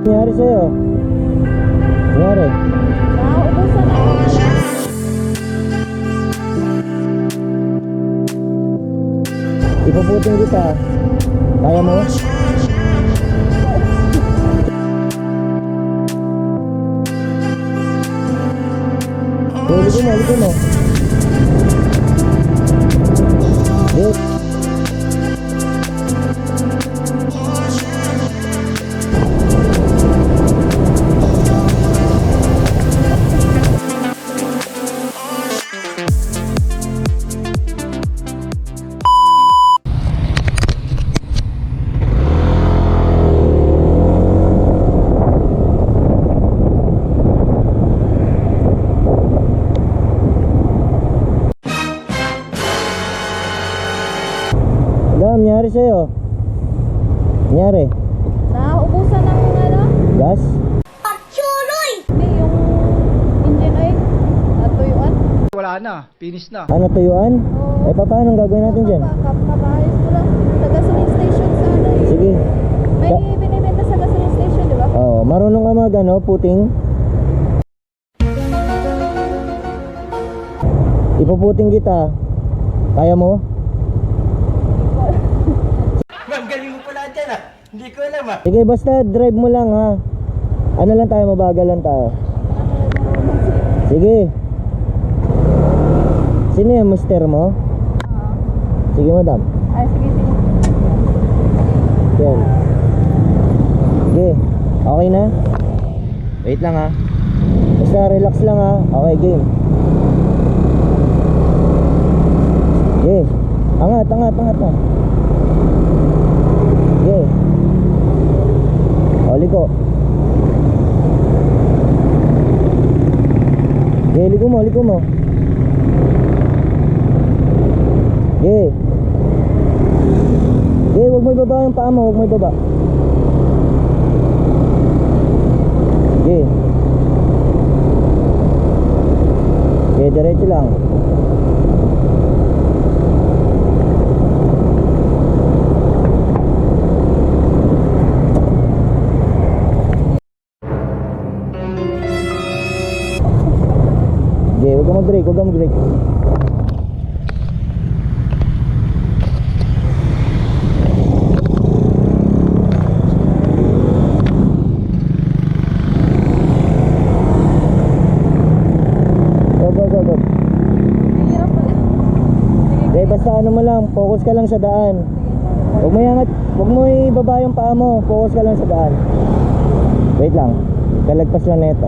Nangyari sa'yo? Nangyari? Nauubusan ako. Ipaputin kita. Kaya mo? Ligo mo. Wait. Ano nangyari sa'yo? Nangyari? Nauubusan ng ano? Gas? Hindi, yung engine oil. Natuyuan. Wala na, finish na. Ano, tuyuan? Oo. Eh, paano ang gagawin natin dyan? Kapaayos ko lang. Sa gasoline station sa ano eh. Sige. May binibenta sa gasoline station, di ba? Oo, marunong ka mag ano, puting? Ipaputing kita. Kaya mo? Ma'am, galing mo pala dyan ah. Hindi ko alam ah. Sige, basta drive mo lang ha. Ano lang tayo, mabagal lang tayo. Sige. Sino yung mister mo? Sige, madam. Ay, sige. Yan. Sige. Okay na? Wait lang ha. Basta relax lang ha. Okay, game. Sige. Angat na. Sige. O, liko. Sige, liko mo. Sige. Sige, huwag mo ibaba yung paa mo. Sige. Sige, diretso lang. Sige, huwag ka mag-brake. Go. Hirap pala. Okay, basta ano mo lang, focus ka lang sa daan. Huwag mo ibaba yung paa mo, focus ka lang sa daan. Wait lang, kalagpas lang nito.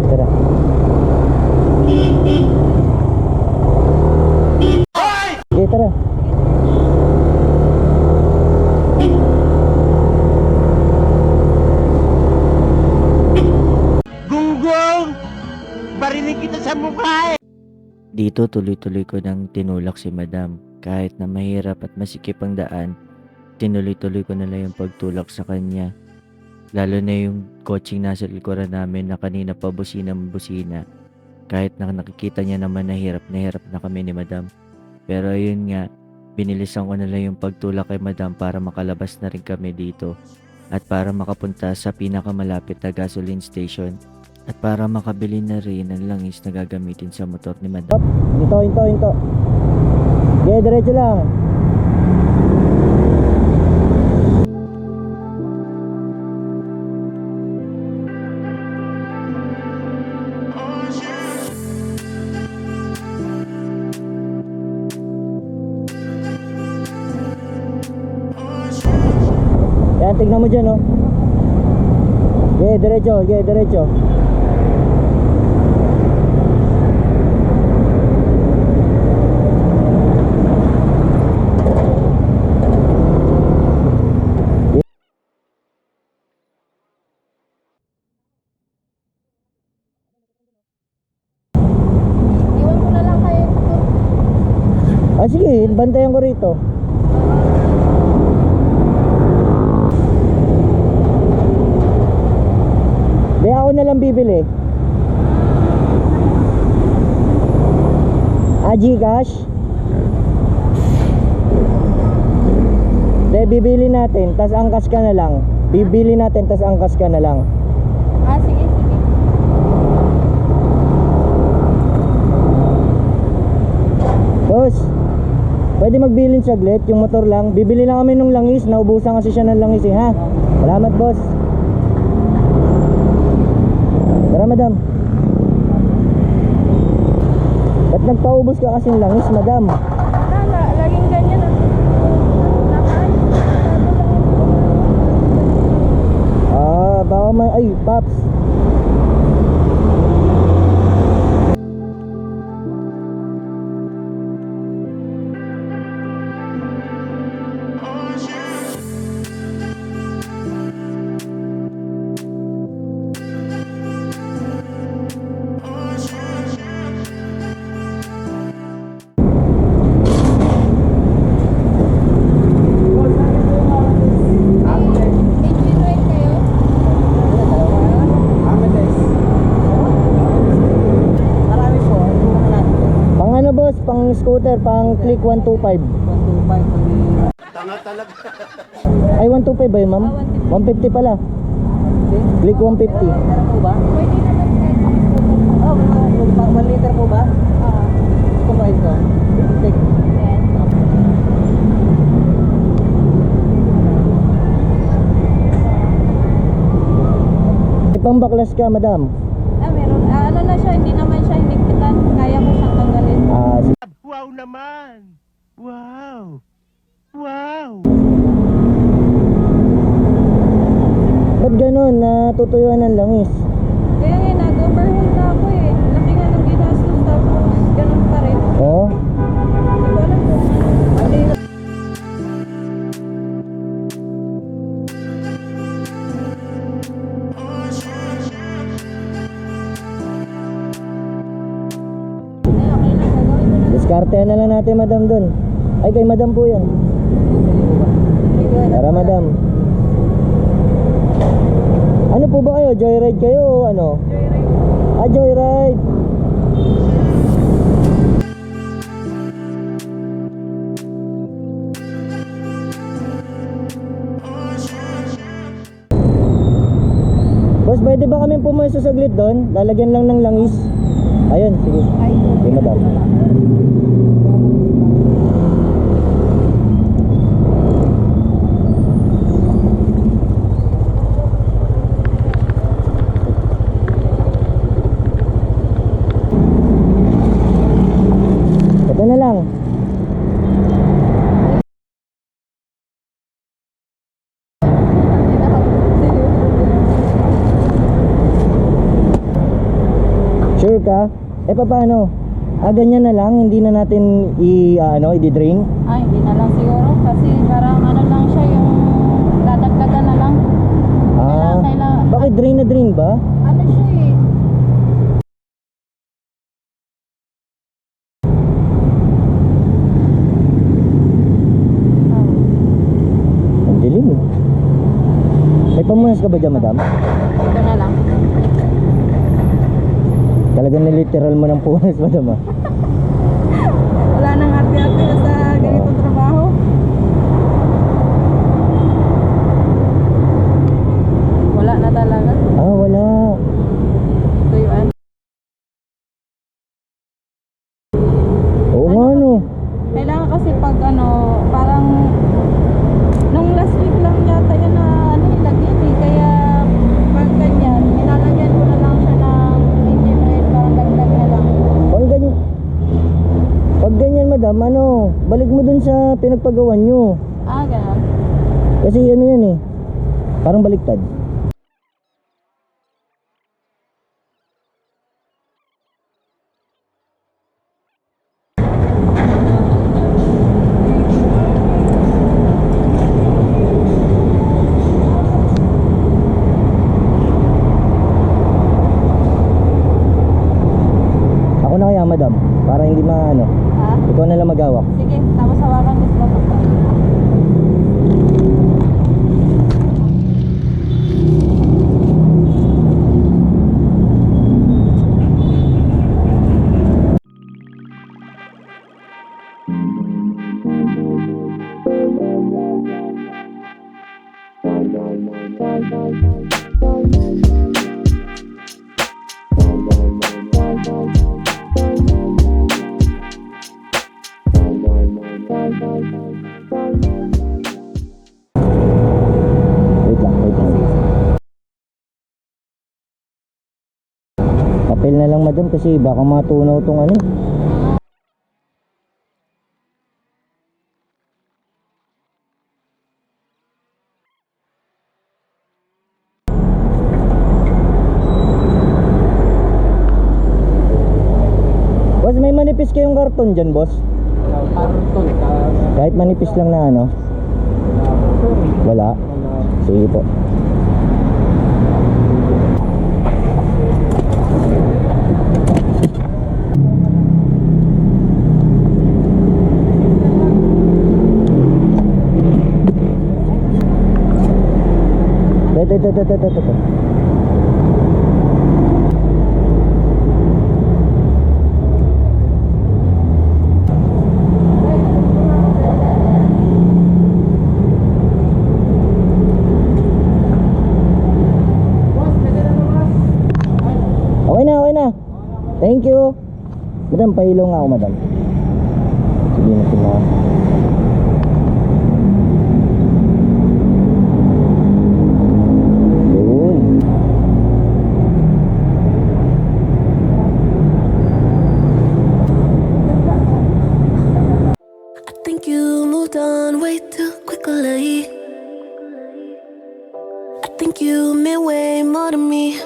Tara. Okay, tara. Gunggong! Barinig kita sa mukha eh! Dito tuloy-tuloy ko nang tinulak si madam. Kahit na mahirap at masikip ang daan, tinuloy-tuloy ko na lang yung pagtulak sa kanya. Lalo na yung coaching nasa likuran namin na kanina pa busina. Kahit na nakikita niya naman na hirap na kami ni madam. Pero ayun nga, binilisan ko na lang yung pagtulak kay madam para makalabas na rin kami dito. At para makapunta sa pinakamalapit na gasoline station. At para makabili na rin ng langis na gagamitin sa motor ni madam. Hop, hinto. Okay, diretso lang. Yan, tignan mo dyan, oh. Okay, diretso. Iwan ko na lang kayo. Sige, bantayan ko rito. Di ako na lang bibili. Gcash? Hindi, bibili natin, tas angkas ka na lang. Bibili natin, tas angkas ka na lang. Ah, sige, sige. Boss, pwede magbilin saglit, yung motor lang. Bibili lang kami nung langis, naubusan kasi siya ng langis eh, ha? Salamat, boss. Tara, madam. Ba't nagpaubos ka kasing langis, madam? Wala, laging ganyan. Baka may... Ay, Paps. Engine oil kayo? Pang ano, boss? Pang scooter, pang click 125. Ay, 125 ba yun, ma'am? 150 pala. Click 150. Pwede naman kahit Oh, 1 liter po ba? Kumain ko. Take. Ayan. Ipang baklas ka, madam. Meron. Ano na siya, hindi naman siya hinigpitan. Kaya ko siyang tanggalin. Wow naman! Wow! Wow! Ba't ganun? Natutuyuan ng langis. Kaya nga, nag-overhaul na ako eh. Laki nga nung ginastos, tapos ganun pa rin. Oo. Hindi ko alam kung ano. Ay, okay lang. Gagawin ko na. Diskartehan na lang natin, madam, dun. Ay, kay madam po yan. Tara, madam. Ano po ba kayo? Joyride kayo o ano? Joyride. Joyride. Boss, pwede ba kami pumesto saglit doon? Lalagyan lang ng langis. Ayun, sige. Sige, madam. Ito na lang. Sure ka? Paano? Ganyan na lang, hindi na natin i-drain. Ay, hindi na lang siguro. Kasi parang ano lang siya, yung dadagdagan na lang. Kailangan. Bakit drain na drain ba? Ano siya eh. Ang dilim eh. May pamunas ka ba dyan, madam? Ito na lang. Talagang niliteral mo ng punas, madam ah. Wala nang arte-arte sa ganitong trabaho. Wala na talaga. Wala. Tuyuan. Oo nga no. Kailangan kasi pag parang nung last week lang yata yun na ilagyan eh. Kaya pag ganyan, nilalagyan ko na lang siya ng engine oil, parang dagdag na lang. Pag ganyan, madam, balik mo dun sa pinagpagawan nyo. Ganun. Kasi ano yan eh. Parang baliktad. Ako na kaya, madam, para hindi ikaw na lang magawak. Sige, tapos hawakan ko sa batok. madam, kasi baka matunaw tong ano. Boss, may manipis kayong karton dyan, boss? Karton ka. Kahit manipis lang na ano? Wala? Sige po. Ito. Okay na. Thank you. Madam, pailo nga ako, madam. Sige na sila. Yun. I think you moved on way too quickly. I think you meant way more to me.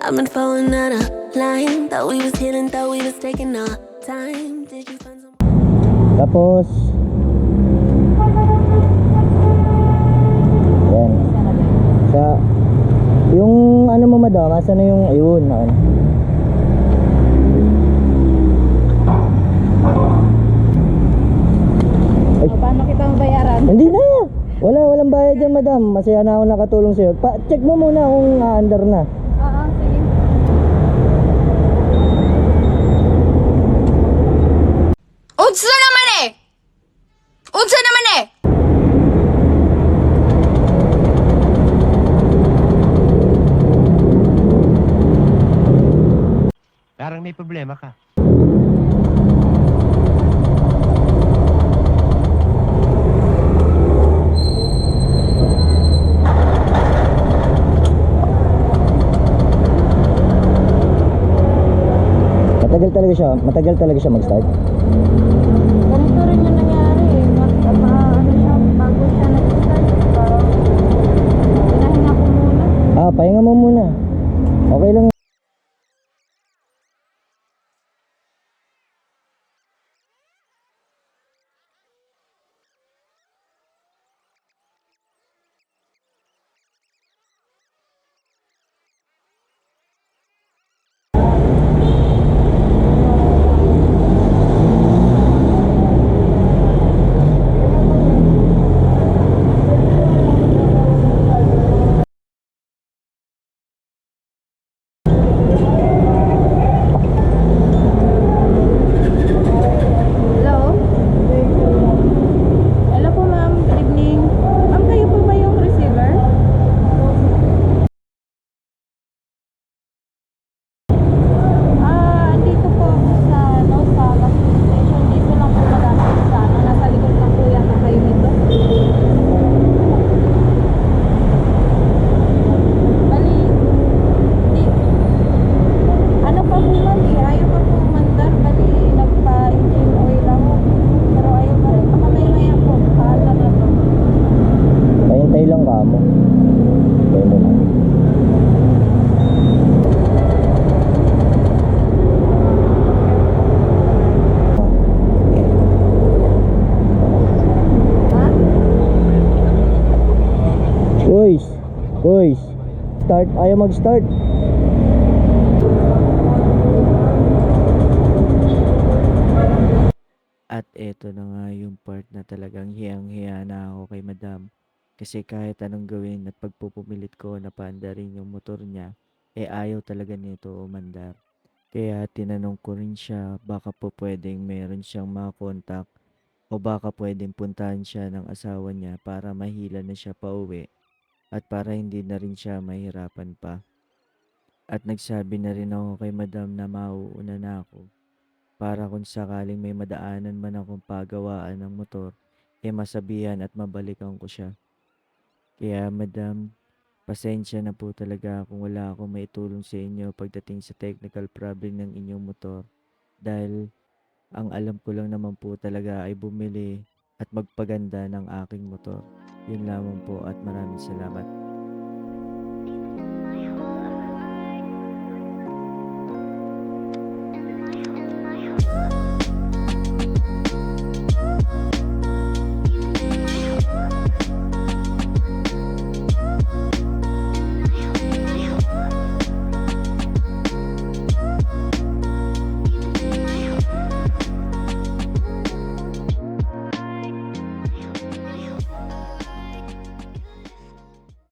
I've been falling out of line. Thought we was healing, thought we was taking our time. Did you find some? Tapos, yan. Sa, yung ano mo, madam, asa na yung, ayun, ano. Ay, Paano kita mabayaran? hindi na. Walang bayad dyan, madam. Masaya na ako nakatulong sa'yo. Check mo muna kung under na. Oo, sige. Unsa naman eh? Unsa naman eh? Parang may problema ka. Matagal talaga siya mag-start. Ganito rin yung nangyari eh. Ano siya, bago siya nag-start. Parang pinahinga ko muna. Pahinga mo muna. Okay lang. Hello? Hello po ma'am, good evening. Ma'am, kayo po ba yung receiver? Andito po ako sa, sa last station. Dito lang po malapit sa, nasa likod lang po yata kayo nito. Bali, di, ano pa po ma'am ayaw pa po mandar. Bali, nagpa-engine oil ako. Pero ayaw pa rin. Baka maya po, paala na to. Pahintay lang ka mo. Pwede na. Ha? Boys. Start. Ayaw mag-start. At eto na nga yung part na talagang hiyang-hiya na ako kay madam. Kasi kahit anong gawin at pagpupumilit ko na paandarin yung motor niya, ayaw talaga nito umandar. Kaya tinanong ko rin siya baka po pwedeng meron siyang makontak o baka pwedeng puntahan siya ng asawa niya para mahila na siya pauwi at para hindi na rin siya mahirapan pa. At nagsabi na rin ako kay madam na mauuna na ako para kung sakaling may madaanan man akong pagawaan ng motor, masabihan at mabalikan ko siya. Kaya madam, Pasensya na po talaga kung wala akong maitulong sa inyo pagdating sa technical problem ng inyong motor. Dahil ang alam ko lang naman po talaga ay bumili at magpaganda ng aking motor. Yun lamang po at maraming salamat.